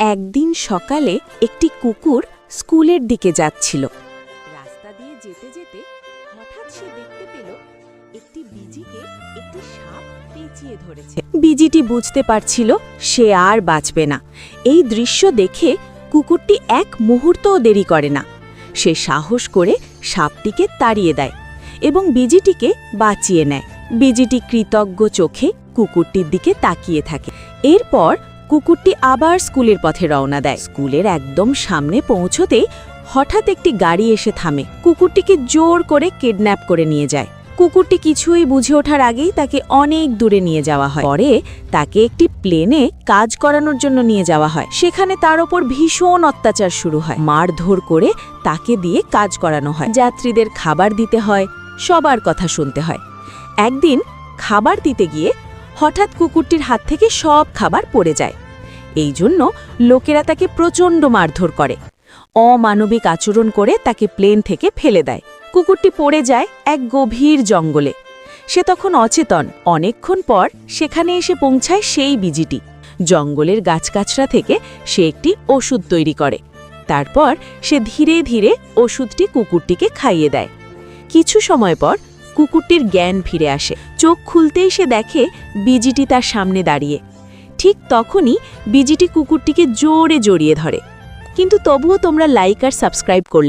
একদিন সকালে একটি কুকুর স্কুলের দিকে যাচ্ছিল। রাস্তা দিয়ে যেতে যেতে হঠাৎ সে দেখতে পেল একটি বিজিকে একটি সাপ পেঁচিয়ে ধরেছে। বিজিটি বুঝতে পারছিল সে আর বাঁচবে না। এই দৃশ্য দেখে কুকুরটি এক মুহূর্তও দেরি করে না। সে সাহস করে সাপটিকে তাড়িয়ে দেয় এবং বিজিটিকে বাঁচিয়ে নেয়। বিজিটি কৃতজ্ঞ চোখে কুকুরটির দিকে তাকিয়ে থাকে। এরপর কুকুরটি আবার স্কুলের পথে রওনা দেয়। স্কুলের একদম সামনে পৌঁছতেই হঠাৎ একটি গাড়ি এসে থামে। কুকুরটিকে জোর করে কিডন্যাপ করে নিয়ে যায়। কুকুরটি কিছুই বুঝে ওঠার আগেই তাকে অনেক দূরে নিয়ে যাওয়া হয়। পরে তাকে একটি প্লেনে কাজ করানোর জন্য নিয়ে যাওয়া হয়। সেখানে তার ওপর ভীষণ অত্যাচার শুরু হয়। মারধর করে তাকে দিয়ে কাজ করানো হয়। যাত্রীদের খাবার দিতে হয়, সবার কথা শুনতে হয়। একদিন খাবার দিতে গিয়ে হঠাৎ কুকুরটির হাত থেকে সব খাবার পড়ে যায়। এই জন্য লোকেরা তাকে প্রচণ্ড মারধর করে, অমানবিক আচরণ করে তাকে প্লেন থেকে ফেলে দেয়। কুকুরটি পড়ে যায় এক গভীর জঙ্গলে। সে তখন অচেতন। অনেকক্ষণ পর সেখানে এসে পৌঁছায় সেই বিজিটি। জঙ্গলের গাছগাছড়া থেকে সে একটি ওষুধ তৈরি করে। তারপর সে ধীরে ধীরে ওষুধটি কুকুরটিকে খাইয়ে দেয়। কিছু সময় পর কুকুরটির জ্ঞান ফিরে আসে। চোখ খুলতেই সে দেখে বিজিটি তার সামনে দাঁড়িয়ে। ঠিক তখনই বিজিটি কুকুরটিকে জোরে জড়িয়ে ধরে। কিন্তু তবুও তোমরা লাইক আর সাবস্ক্রাইব করলে